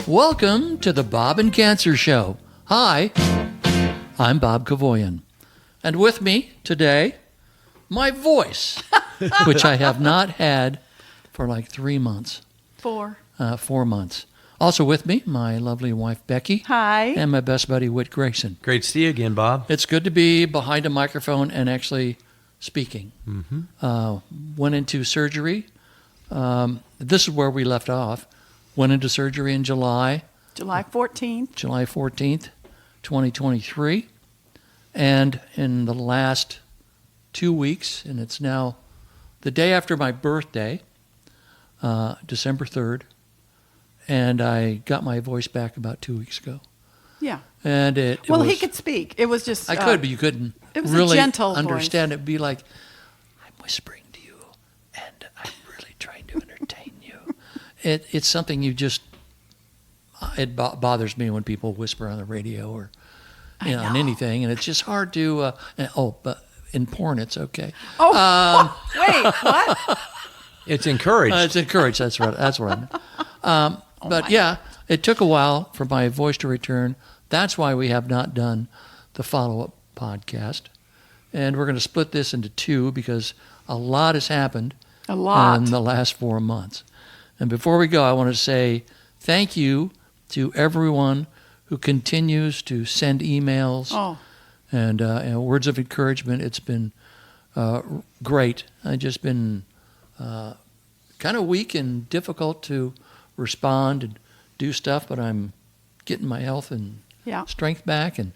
Welcome to the Bob and Cancer Show. Hi, I'm Bob Kavoyan. And with me today, my voice, which I have not had for like 3 months. 4. 4 months. Also with me, my lovely wife, Becky. Hi. And my best buddy, Whit Grayson. Great to see you again, Bob. It's good to be behind a microphone and actually speaking. Went into surgery. This is where we left off. Went into surgery in July 14th. July 14th, 2023. And in the last 2 weeks, and it's now the day after my birthday, December 3rd, and I got my voice back about 2 weeks ago. Yeah. And it Well, was, he could speak. It was just... I could, but you couldn't it was really a gentle understand voice. it. It'd be like, I'm whispering to you, and I'm really trying to entertain you. It's something you just... It bothers me when people whisper on the radio or on anything, and it's just hard to... but in porn, it's okay. Wait, what? It's encouraged. It's encouraged. That's right. That's what I meant. But yeah, it took a while for my voice to return. That's why we have not done the follow-up podcast. And we're going to split this into two because a lot has happened A lot. in the last 4 months. And before we go, I want to say thank you to everyone who continues to send emails and words of encouragement. It's been great. I've just been kind of weak and difficult to respond and do stuff, but I'm getting my health and strength back, and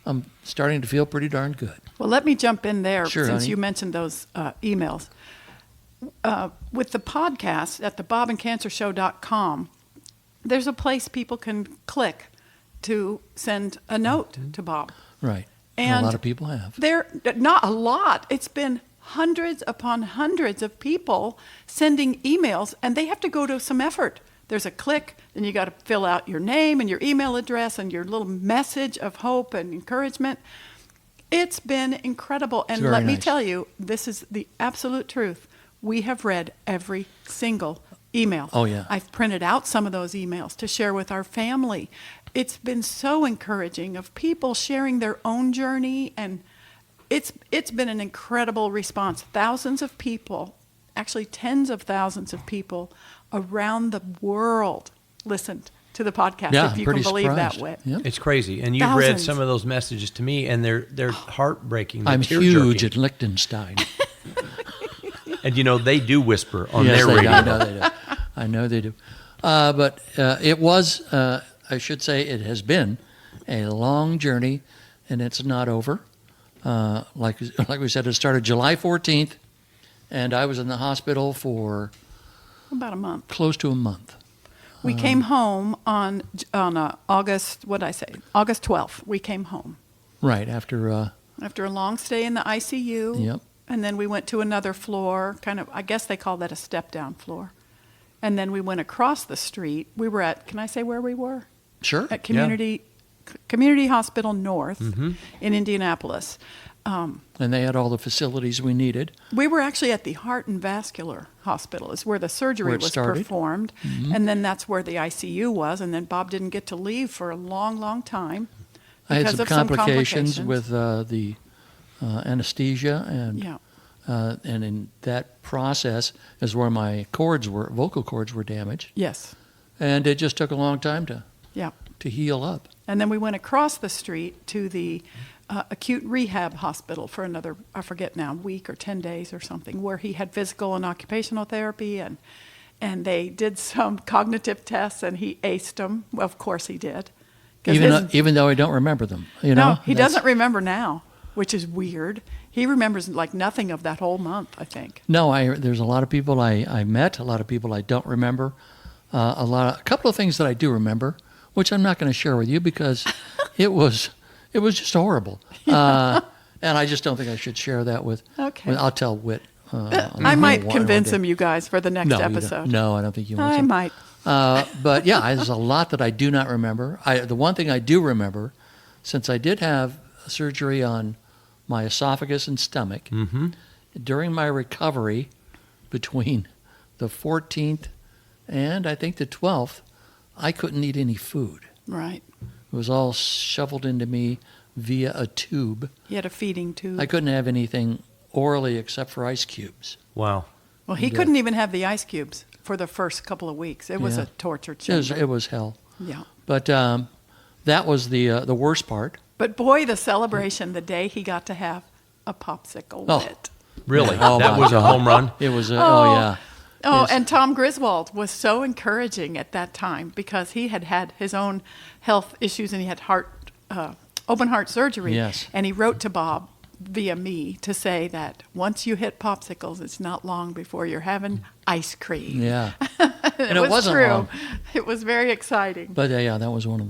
I'm starting to feel pretty darn good. Well, let me jump in there Sure, since honey. you mentioned those emails. With the podcast at the bobandcancershow.com, there's a place people can click to send a note to Bob. Right. And a lot of people have. They're not a lot. It's been hundreds upon hundreds of people sending emails, and they have to go to some effort. There's a click, then you got to fill out your name and your email address and your little message of hope and encouragement. It's been incredible. And let me tell you, this is the absolute truth. We have read every single email. Oh, yeah. I've printed out some of those emails to share with our family. It's been so encouraging of people sharing their own journey, and it's been an incredible response. Thousands of people, actually tens of thousands of people around the world listened to the podcast, if you can believe that, Whit. Yeah. It's crazy. And you've read some of those messages to me, and they're heartbreaking. They're I'm tear-jerking. huge at Liechtenstein. And they do whisper on Yes, their they do. radio. I know they do. But it was, I should say, it has been a long journey, and it's not over. Like we said, it started July 14th, and I was in the hospital for About a month. close to a month. We came home on August, what did I say? August 12th, we came home. Right, after After a long stay in the ICU. Yep. And then we went to another floor, kind of, I guess they call that a step-down floor. And then we went across the street. We were at, can I say where we were? Sure. At Community Hospital North in Indianapolis. And they had all the facilities we needed. We were actually at the Heart and Vascular Hospital, is where the surgery Where it was started. performed. And then that's where the ICU was. And then Bob didn't get to leave for a long, long time. I had because some of some complications complications. with the anesthesia, and in that process is where my vocal cords were damaged. Yes. And it just took a long time to heal up. And then we went across the street to the acute rehab hospital for another, I forget now, week or 10 days or something, where he had physical and occupational therapy, and they did some cognitive tests, and he aced them. Well, of course he did. Even though I don't remember them. No, he doesn't remember now, which is weird. He remembers like nothing of that whole month, I think. No, there's a lot of people I met, a lot of people I don't remember, a couple of things that I do remember, which I'm not going to share with you because it was just horrible. And I just don't think I should share that with. Okay. I'll tell Whit. I might convince him, you guys, for the next episode. No, I don't think you will. I might. But yeah, there's a lot that I do not remember. The one thing I do remember, since I did have surgery on my esophagus and stomach, during my recovery between the 14th and I think the 12th, I couldn't eat any food. Right. It was all shoveled into me via a tube. He had a feeding tube. I couldn't have anything orally except for ice cubes. Wow. Well, he couldn't even have the ice cubes for the first couple of weeks. It was Yeah. a torture chamber. It was hell. Yeah. But that was the worst part. But boy, the celebration the day he got to have a popsicle Oh. Whit. Really? Oh, That my was a God. home run? It was, Oh. yeah. Oh, Yes. and Tom Griswold was so encouraging at that time because he had his own health issues and he had open heart surgery. Yes. And he wrote to Bob via me to say that once you hit popsicles, it's not long before you're having ice cream. Yeah. And it wasn't true. long. It was very exciting. But yeah, that was one of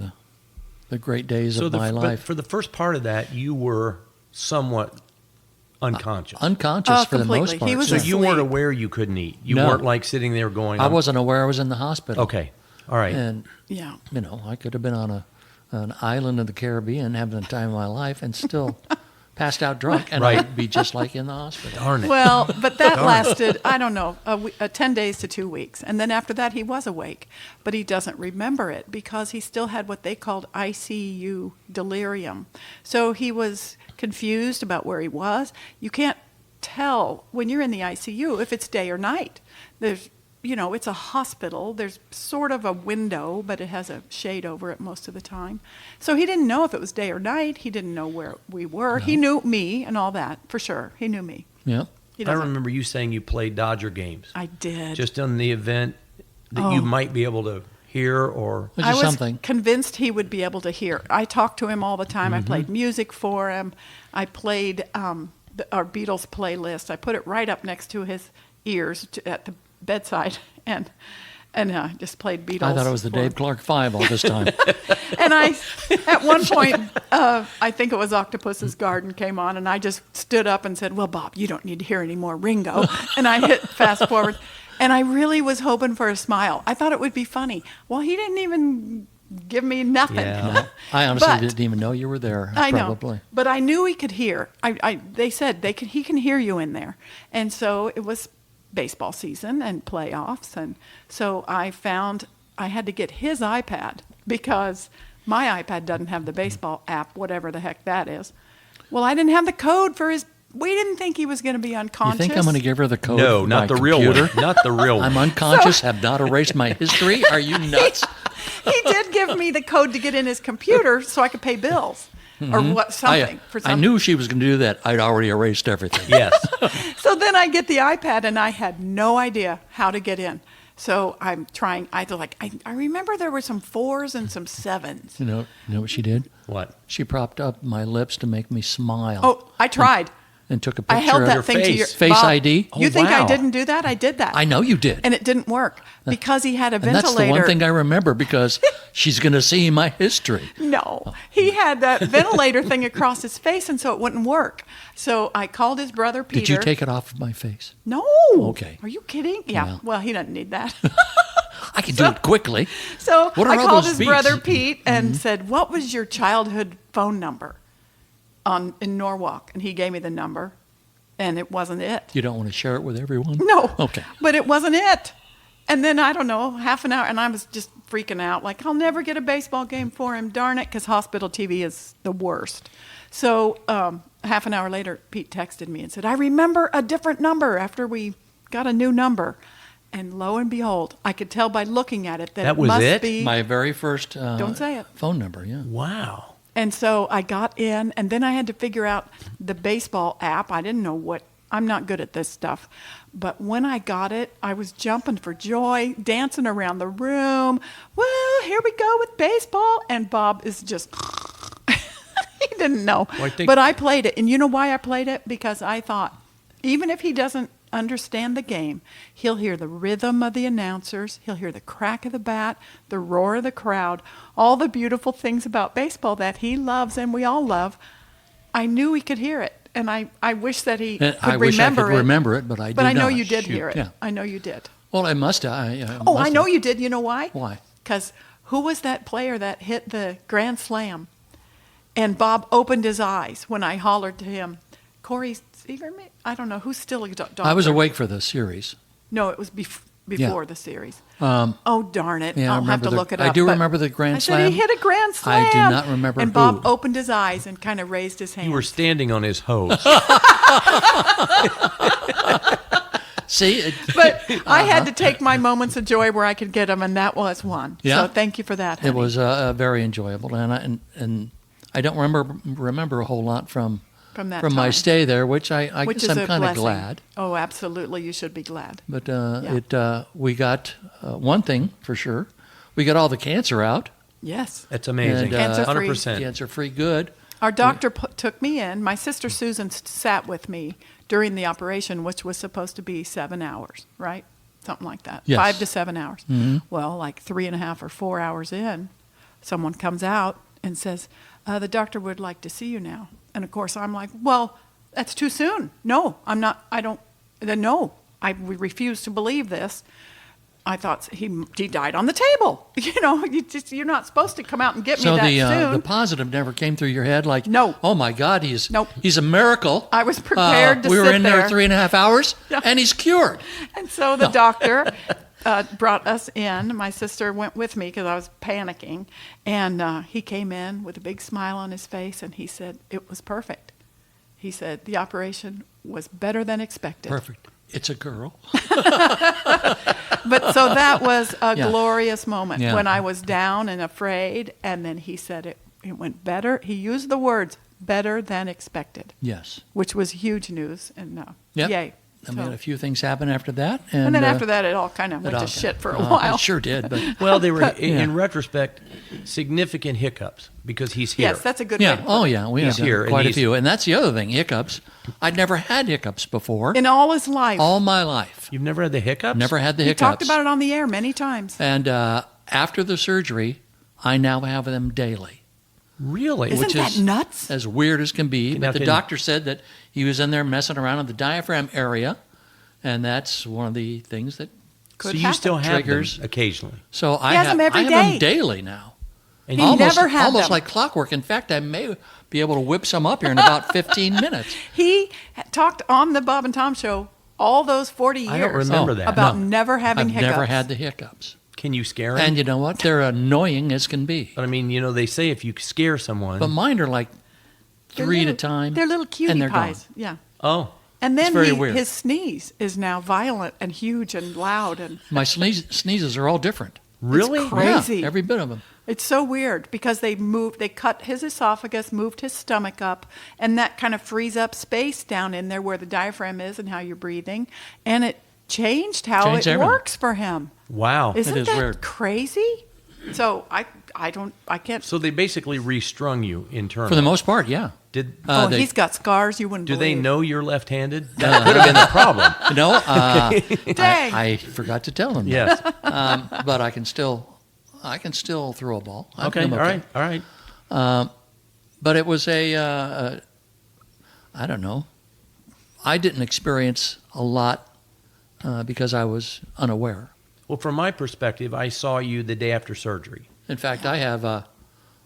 the great days of my but life. for the first part of that, you were somewhat unconscious. Unconscious for the most completely. part. He was So yeah. you weren't asleep. aware you couldn't eat. You No. weren't like sitting there going, I wasn't aware I was in the hospital. Okay. All right. And, Yeah. I could have been on an island in the Caribbean having the time of my life and still passed out drunk, and Right. I'd be just like in the hospital. Darn it. Well, but that lasted, I don't know, 10 days to 2 weeks. And then after that, he was awake. But he doesn't remember it because he still had what they called ICU delirium. So he was confused about where he was. You can't tell when you're in the ICU if it's day or night. There's, it's a hospital. There's sort of a window, but it has a shade over it most of the time. So he didn't know if it was day or night. He didn't know where we were. No. He knew me and all that, for sure. He knew me. Yeah. He I doesn't- remember you saying you played Dodger games. I did. Just in the event that you might be able to hear or... Which I is was something. convinced he would be able to hear. I talked to him all the time. I played music for him. I played our Beatles playlist. I put it right up next to his ears at the bedside, and just played Beatles. I thought it was the for him. Dave Clark 5 all this time. And at one point, I think it was Octopus's Garden came on, and I just stood up and said, "Well, Bob, you don't need to hear any more Ringo." And I hit fast forward, and I really was hoping for a smile. I thought it would be funny. Well, he didn't even give me nothing. Yeah. No, I honestly But- didn't even know you were there. I know, Probably. but I knew he could hear. They said he can hear you in there, and so it was baseball season and playoffs, and so I found I had to get his iPad because my iPad doesn't have the baseball app, whatever the heck that is. Well, I didn't have the code for his. We didn't think he was going to be You unconscious. think I'm going to give her the code? No, for not my the real computer? one. Not the real I'm one. unconscious, have not erased my history. Are you nuts? He did give me the code to get in his computer so I could pay bills or what something for something. I knew she was going to do that. I'd already erased everything. Yes. So then I get the iPad, and I had no idea how to get in. So I'm trying. I remember there were some 4s and some 7s. You know what she did? What? She propped up my lips to make me smile. Oh, I tried. And took a picture I held of that your thing to your face Bob, ID. You Oh, think I wow. didn't do that? I did that. I know you did. And it didn't work because he had a And ventilator. that's the one thing I remember because she's going to see my history. No, he had that ventilator thing across his face, and so it wouldn't work. So I called his brother Peter. Did you take it off of my face? No. Okay. Are you kidding? Yeah. Yeah. In doesn't need that. I can do it quickly. So What are I all called those his beats? brother Pete and said, "What was your childhood phone number in Norwalk?" And he gave me the number, and it wasn't it. You don't want to share it with everyone? No. Okay. But it wasn't it. And then, I don't know, half an hour, and I was just freaking out. Like, I'll never get a baseball game for him, darn it, because hospital TV is the worst. So half an hour later, Pete texted me and said, "I remember a different number after we got a new number." And lo and behold, I could tell by looking at it that That it was must it? be. My very first Don't say it. phone number, yeah. Wow. And so I got in, and then I had to figure out the baseball app. I didn't know what. I'm not good at this stuff. But when I got it, I was jumping for joy, dancing around the room. Well, here we go with baseball. And Bob is just, he didn't know. Well, I think- But I played it. And you know why I played it? Because I thought, even if he doesn't understand the game, he'll hear the rhythm of the announcers, he'll hear the crack of the bat, the roar of the crowd, all the beautiful things about baseball that he loves and we all love. I knew he could hear it. And I wish that he And could I wish I remember could it. remember it, but I did But I know not. you did Shoot. hear it. Yeah. I know you did. Well, I must have. Oh, I know you did. You know why? Why? Because who was that player that hit the grand slam? And Bob opened his eyes when I hollered to him, Corey Seaver? I don't know. Who's still a doctor? I was awake for the series. No, it was before the series. Um, Oh, darn it. yeah, I I'll have to remember look it I up. do but remember the grand I slam. said he hit a grand slam. I do not remember And Bob who. opened his eyes and kind of raised his hand. You were standing on his hose. See, But I had to take my moments of joy where I could get them, and that was one. Yeah. So thank you for that, honey. it was very enjoyable, and I don't remember a whole lot from From that my time. stay there, which I Which guess is I'm a kind of blessing. glad. Oh, absolutely. You should be glad. But we got one thing for sure. We got all the cancer out. Yes. That's amazing. And, Cancer-free. 100%. Cancer-free good. Our doctor took me in. My sister Susan sat with me during the operation, which was supposed to be 7 hours, right? Something like that. Yes. 5 to 7 hours. Mm-hmm. Well, like 3.5 or 4 hours in, someone comes out and says, the doctor would like to see you now. And of course, I'm like, well, that's too soon. No, I'm not. I don't. No, I refuse to believe this. I thought he died on the table. You know, you're not supposed to come out and get So me that soon. the positive never came through your head, like, No. oh my God, Nope. he's a miracle. I was prepared to we were sit in there. there 3.5 hours, Yeah. and he's cured. And so the doctor brought us in. My sister went with me because I was panicking. And he came in with a big smile on his face, and he said, it was perfect. He said, the operation was better than expected. Perfect. It's a girl. But so that was a Yeah. glorious moment Yeah. when I was down and afraid. And then he said it went better. He used the words better than expected, Yes. which was huge news. And Yep. yay. I mean, So- a few things happened after that. and then after that, it all kind of it went to all- shit for a while. It sure did. But Well, they were, Yeah. in retrospect, significant hiccups because he's here. Yes, that's a good way yeah. to put Oh, it. yeah. We He's have here, and quite a he's- few. And that's the other thing, hiccups. I'd never had hiccups before. In all his life. All my life. You've never had the hiccups? Never had the We hiccups. talked about it on the air many times. And after the surgery, I now have them daily. Really? Isn't which that is nuts? As weird as can be. Now But the can- doctor said that he was in there messing around in the diaphragm area, and that's one of the things that. Could so you happen. still have Triggers. them occasionally. So I has have, them every I have day. them daily now. And He never had almost them. like clockwork. In fact, I may be able to whip some up here in about 15 minutes. He talked on the Bob and Tom show all those 40 years I don't remember that. about No, never having I've hiccups. never had the hiccups. Can you scare him? And you know what? They're annoying as can be. But I mean, they say if you scare someone. But mine are like They're 3 at a little- time. They're little cutie and they're pies. gone. Yeah. oh, And then very weird. his sneeze is now violent and huge and loud, and My sneezes are all different. really? It's crazy. Yeah, every bit of them. it's so weird because they cut his esophagus, moved his stomach up, and that kind of frees up space down in there where the diaphragm is and how you're breathing, and it changed how Changed it everything. works for him. Wow. Isn't is that weird. crazy? So I can't. So they basically restrung you internally. For the most part, yeah. Did He's got scars you wouldn't do they believe. know you're left-handed? That could have been the problem. No, Dang. I forgot to tell him. Yes. But I can still throw a ball. Okay. All right. But it was I don't know. I didn't experience a lot because I was unaware. Well, from my perspective, I saw you the day after surgery. In fact, I have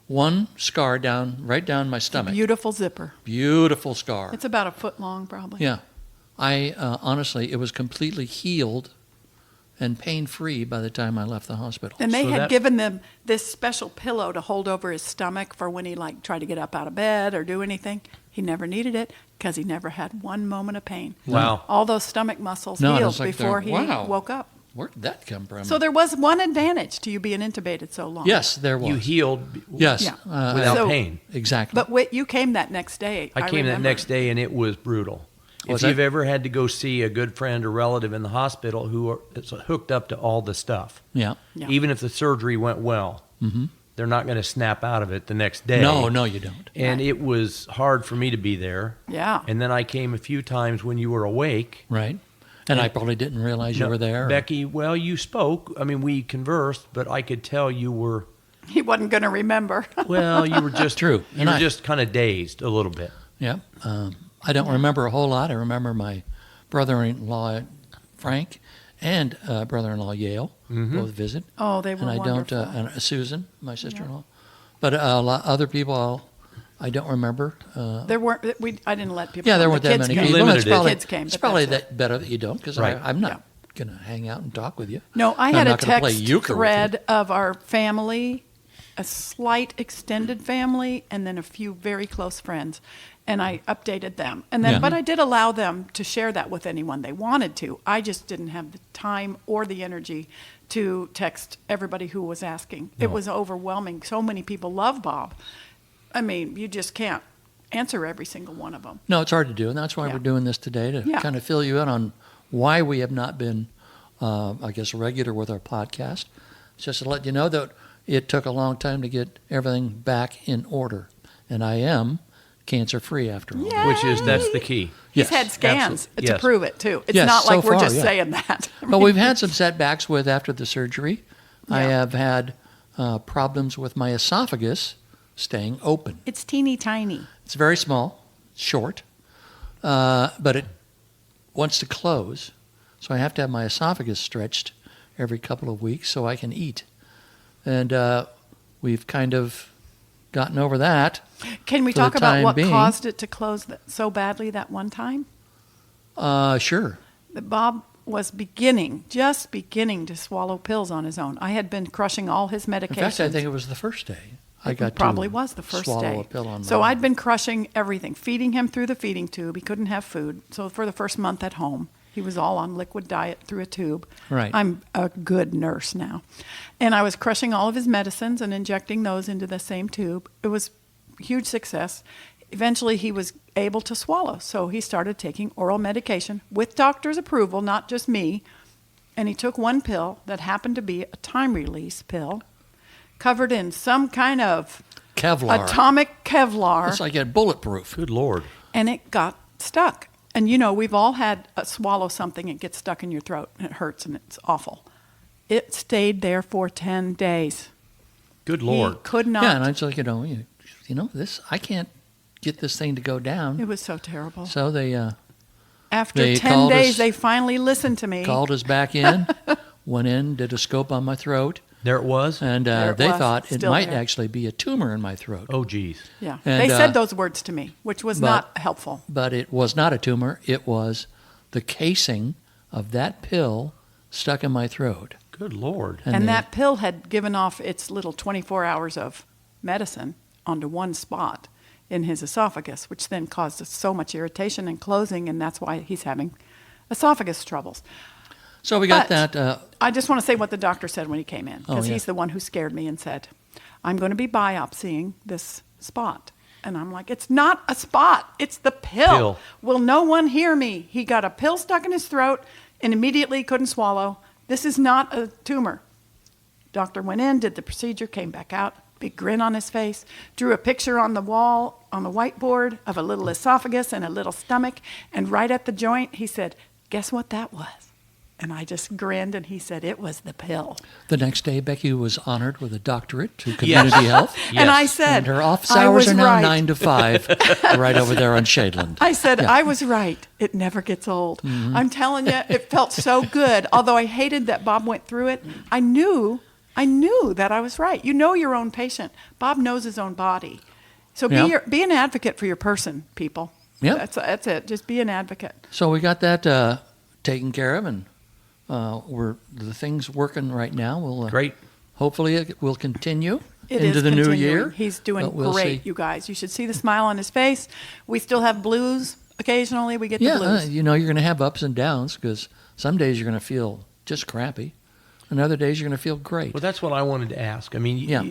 one scar right down my stomach. Beautiful zipper. Beautiful scar. It's about a foot long, probably. Yeah. I honestly, it was completely healed and pain-free by the time I left the hospital. And they So had that- given them this special pillow to hold over his stomach for when he tried to get up out of bed or do anything. He never needed it because he never had one moment of pain. Wow. All those stomach muscles No, it healed was like before he wow. woke up. Where did that come from? So there was one advantage to you being intubated so long. Yes, there was. You healed Yes. Yeah. without So- pain. Exactly. But wait, you came that next day. I came that remember. next day, and it was brutal. Was If you've it? ever had to go see a good friend or relative in the hospital who is hooked up to all the stuff, yeah. Yeah. even if the surgery went well, they're not going to snap out of it the next day. No, you don't. And it was hard for me to be there. Yeah. And then I came a few times when you were awake. Right. And I probably didn't realize you No, were there. Becky, well, you spoke. I mean, we conversed, but I could tell you were, He wasn't going to remember. well, you were just True. You And were I- just kind of dazed a little bit. Yeah. I don't remember a whole lot. I remember my brother-in-law, Frank, and brother-in-law, Yale, both visit. Oh, they were and I wonderful. don't, and Susan, my sister-in-law. But a lot other people I don't remember. There weren't. I didn't let people. Yeah, there come. weren't The that kids many came. people. limited It's it. probably, Kids came, it's but probably that's better that you don't because Right. I'm not Yeah. going to hang out and talk with you. No, I I'm had a not gonna play text euchre with you. thread of our family, a slight extended family, and then a few very close friends. And I updated them. And then, Yeah. but I did allow them to share that with anyone they wanted to. I just didn't have the time or the energy to text everybody who was asking. It was overwhelming. So many people love Bob. I mean, you just can't answer every single one of them. No, it's hard to do, and that's why Yeah. we're doing this today, to Yeah. kind of fill you in on why we have not been, I guess, regular with our podcast. It's just to let you know that it took a long time to get everything back in order, and I am cancer-free after all. Yeah. That's the key. He's Yes, had scans absolutely. to Yes. prove it, too. It's Yes, not so like we're far, just yeah. saying that. But we've had some setbacks with after the surgery. I Yeah. have had problems with my esophagus staying open. It's teeny tiny. It's very small, short, but it wants to close. So I have to have my esophagus stretched every couple of weeks so I can eat. And we've kind of gotten over that. Can we For the talk about time what being. caused it to close so badly that one time? Sure. That Bob was just beginning to swallow pills on his own. I had been crushing all his In medications. fact, I think it was the first day I got probably to was the first swallow day. a pill on my So own. I'd been crushing everything, feeding him through the feeding tube. He couldn't have food. So for the first month at home, he was all on liquid diet through a tube. Right. I'm a good nurse now. And I was crushing all of his medicines and injecting those into the same tube. It was a huge success. Eventually, he was able to swallow. So he started taking oral medication with doctor's approval, not just me. And he took one pill that happened to be a time-release pill covered in some kind of Kevlar. atomic Kevlar, It's like a bulletproof. Good Lord. and it got stuck. And you know, we've all had swallow something, it gets stuck in your throat, and it hurts, and it's awful. It stayed there for 10 days. Good He Lord. could not. Yeah, and I was like, this, I can't get this thing to go down. It was so terrible. So they After they 10 called days, us- they finally listened to me. called us back in, went in, did a scope on my throat, There it was? and There it they was, thought it still might there. actually be a tumor in my throat. Oh, geez. Yeah, And, they said those words to me, which was but- not helpful. But it was not a tumor. It was the casing of that pill stuck in my throat. Good Lord. And they- that pill had given off its little 24 hours of medicine onto one spot in his esophagus, which then caused so much irritation and closing, and that's why he's having esophagus troubles. So we got But- that. I just want to say what the doctor said when he came in, because yeah. he's the one who scared me and said, I'm going to be biopsying this spot. And I'm like, it's not a spot, it's the pill. Pill. Will no one hear me? He got a pill stuck in his throat and immediately couldn't swallow. This is not a tumor. Doctor went in, did the procedure, came back out, big grin on his face, drew a picture on the wall, on the whiteboard, of a little esophagus and a little stomach, and right at the joint, he said, guess what that was? And I just grinned, and he said, it was the pill. The next day, Becky was honored with a doctorate to community health. And I Yes. said, And her office I hours was are now right. 9 to 5, right over there on Shadeland. I said, Yeah. I was right. It never gets old. Mm-hmm. I'm telling you, it felt so good. Although I hated that Bob went through it, I knew that I was right. You know your own patient. Bob knows his own body. So Yeah. be an advocate for your person, people. Yeah. That's it. Just be an advocate. So we got that taken care of, and the thing's working right now. We'll Great. hopefully it will continue It into is the new continuing. year. He's doing But we'll great, see. you guys. You should see the smile on his face. We still have blues. Occasionally we get the Yeah, blues. you're going to have ups and downs, because some days you're going to feel just crappy, and other days you're going to feel great. Well, that's what I wanted to ask. I mean, Yeah.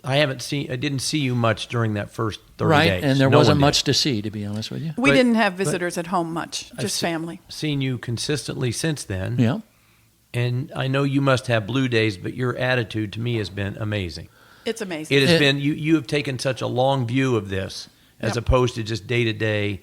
I didn't see you much during that first 30 right, days. and there No wasn't one did. much to see, to be honest with you. We But- didn't have but- visitors at home much, I've just se- family. Seen you consistently since then. Yeah. And I know you must have blue days, but your attitude to me has been amazing. It's amazing. It has It- been, you have taken such a long view of this as Yep. opposed to just day to day.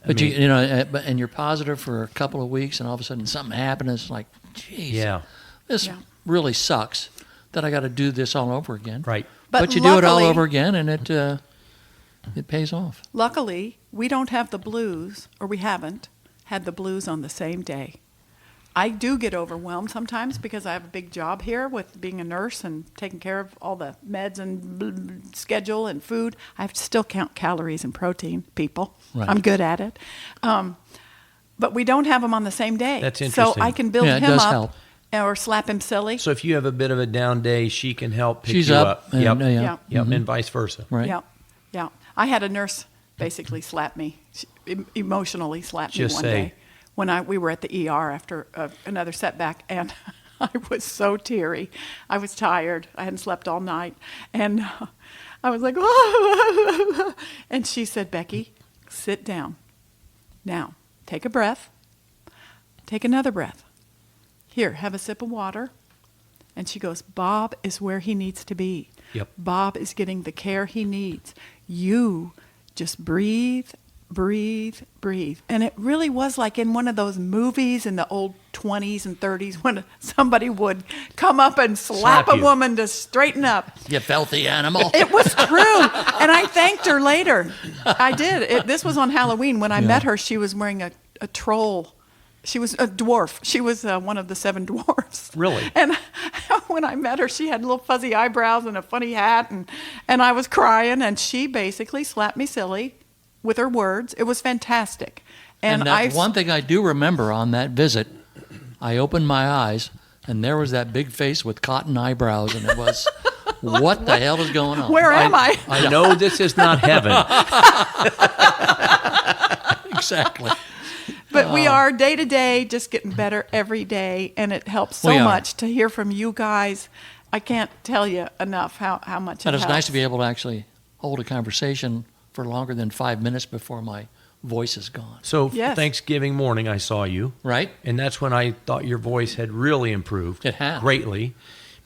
But and you're positive for a couple of weeks, and all of a sudden something happened. And it's like, geez, Yeah, this Yeah. really sucks that I got to do this all over again. right. But you do it all luckily- over again, and it pays off. Luckily, we don't have the blues, or we haven't had the blues on the same day. I do get overwhelmed sometimes because I have a big job here with being a nurse and taking care of all the meds and schedule and food. I have to still count calories and protein, people. Right. I'm good at it. But we don't have them on the same day. That's So interesting. I can build Yeah, it him does up help. or slap him silly. So if you have a bit of a down day, she can help pick She's you up. And, Yep. yeah. Yeah. Yep. And vice versa. Right. Yeah, yeah. I had a nurse basically slap me, emotionally slap me Just one say. day when we were at the ER after another setback, and I was so teary. I was tired. I hadn't slept all night, and I was like, and she said, "Becky, sit down. Now, take a breath. Take another breath. Here, have a sip of water." And she goes, "Bob is where he needs to be. Yep. Bob is getting the care he needs. You just breathe, breathe, breathe." And it really was like in one of those movies in the old 20s and 30s when somebody would come up and slap Slap a you. woman to straighten up. You filthy animal. It was true. And I thanked her later. I did. This was on Halloween. When I met her, she was wearing a troll. She was a dwarf. She was one of the 7 dwarfs. Really? And when I met her, she had little fuzzy eyebrows and a funny hat, and I was crying, and she basically slapped me silly with her words. It was fantastic. And that's one thing I do remember on that visit. I opened my eyes, and there was that big face with cotton eyebrows, and it was, what the hell is going on? Where am I? I know this is not heaven. Exactly. But we are day to day just getting better every day, and it helps so We are. much to hear from you guys. I can't tell you enough how much And it it's helps. nice to be able to actually hold a conversation for longer than 5 minutes before my voice is gone. So Yes. Thanksgiving morning, I saw you. Right? And that's when I thought your voice had really improved. It had. Greatly.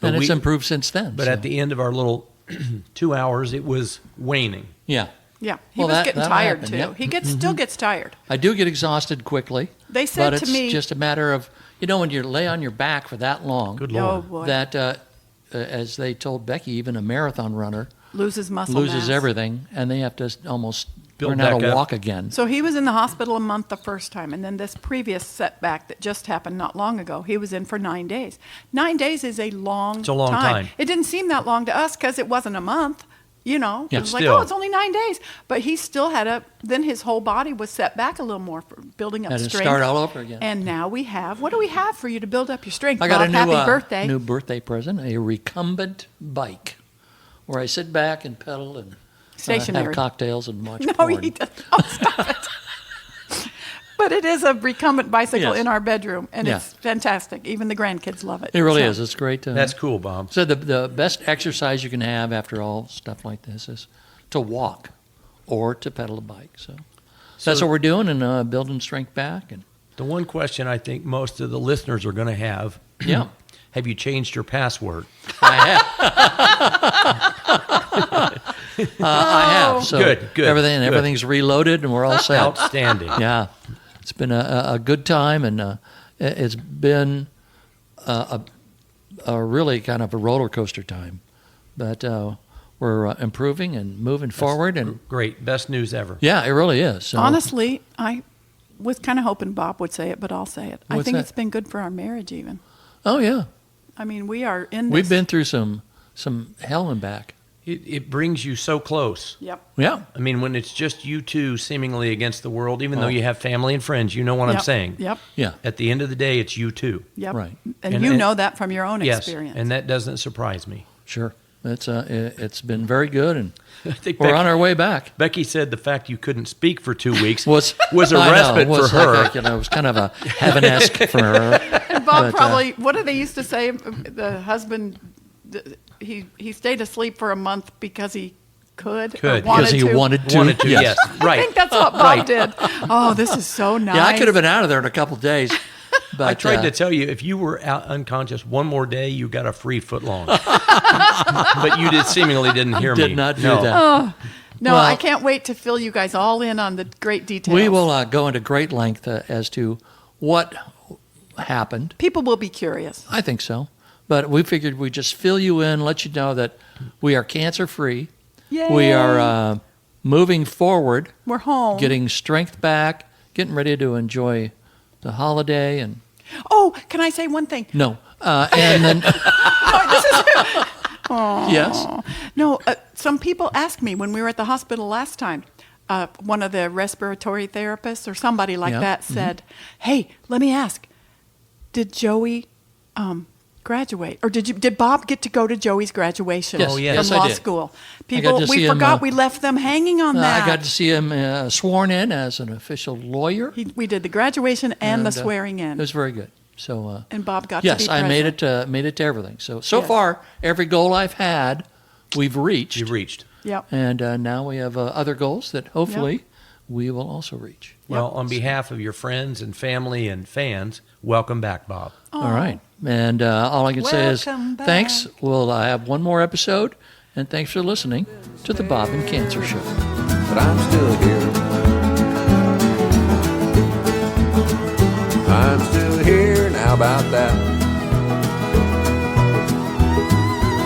And it's we- improved since then. But so. at the end of our little 2 hours, it was waning. Yeah. Yeah, he Well, was that- getting that'll tired happen, too. yep. He still gets tired. I do get exhausted quickly. They said but to it's me- just a matter of, when you lay on your back for that long, Good Oh Lord. boy, that, as they told Becky, even a marathon runner loses muscle loses mass. everything, and they have to almost Build learn how back to up. walk again. So he was in the hospital a month the first time, and then this previous setback that just happened not long ago, he was in for 9 days. 9 days is a long It's a long time. It didn't seem that long to us because it wasn't a month. Yeah. It was like, Still. oh, it's only 9 days. But he still then his whole body was set back a little more for building up Had to strength. start all over again. And now what do we have for you to build up your strength? I got Bob, a new, happy birthday. new birthday present, a recumbent bike, where I sit back and pedal and Stationary. have cocktails and watch No, porn. he doesn't. Oh, stop it. But it is a recumbent bicycle Yes. in our bedroom, and Yeah. it's fantastic. Even the grandkids love it. It really So- is. It's great. That's cool, Bob. So the best exercise you can have after all stuff like this is to walk or to pedal a bike. So that's what we're doing, and building strength back. And The one question I think most of the listeners are going to have, yeah, have you changed your password? I have. So Good, good, good. everything's reloaded, and we're all set. Outstanding. Yeah, it's been a good time, and it's been a really kind of a roller coaster time, but we're improving and moving forward, and Great. Best news ever. yeah, it really is. So, Honestly, I was kind of hoping Bob would say it, but I'll say it. I What's think that? it's been good for our marriage, even. oh yeah, I mean, we are in this. we've been through some hell and back. It brings you so close. Yep. Yeah, I mean, when it's just you two seemingly against the world, even though you have family and friends, you know what I'm Yep. saying. Yep. yeah, At the end of the day, it's you two. Yep. Right. And, And- you and- know that from your own Yes, experience. and that doesn't surprise me. sure. It's been very good, and I think we're Becky, on our way back. Becky said the fact you couldn't speak for 2 weeks Was a I know, respite was for her. like it was kind of a heaven-esque for her. And Bob But, probably, what do they used to say? The husband, he stayed asleep for a month because he could. Could, or wanted because he to. wanted to. Wanted to, yes. I Right. think that's what Bob Right. did. Oh, this is so nice. Yeah, I could have been out of there in a couple of days. But I tried to tell you, if you were out unconscious one more day, you got a free foot long. But you seemingly didn't hear me. did not do No. that. No, Well- I can't wait to fill you guys all in on the great details. We will go into great length as to what happened. People will be curious. I think so. But we figured we'd just fill you in, let you know that we are cancer-free. Yay. We are moving forward, We're home. getting strength back, getting ready to enjoy the holiday. And Oh, can I say one thing? no. And then, yes. No, some people asked me when we were at the hospital last time, one of the respiratory therapists or somebody like Yeah. that said, "Hey, let me ask, did Joey graduate, or did Bob get to go to Joey's graduation Yes. Oh, yes. from Yes, I law did. school? got People, to we see him, forgot we left them hanging on that. I got to see him sworn in as an official lawyer. We did the graduation and the And, swearing in, It was very good. So and Bob got yes, to be I present. made it to everything. So Yes. far, every goal I've had, we've reached. You've reached. Yep. And now we have other goals that hopefully we will also reach. Well, on behalf of your friends and family and fans, welcome back, Bob. All right. And all I can say is Welcome back. thanks. We'll have one more episode. And thanks for listening to the Bob and Cancer Show. But I'm still here. I'm still here, and how about that?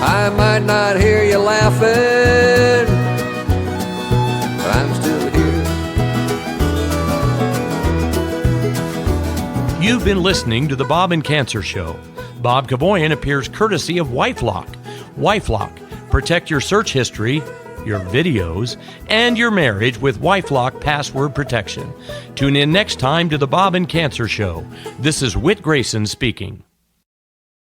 I might not hear you laughing, but I'm still here. You've been listening to the Bob and Cancer Show. Bob Kavoyan appears courtesy of WifeLock. WifeLock. Protect your search history, your videos, and your marriage with WifeLock password protection. Tune in next time to the Bob and Cancer Show. This is Whit Grayson speaking.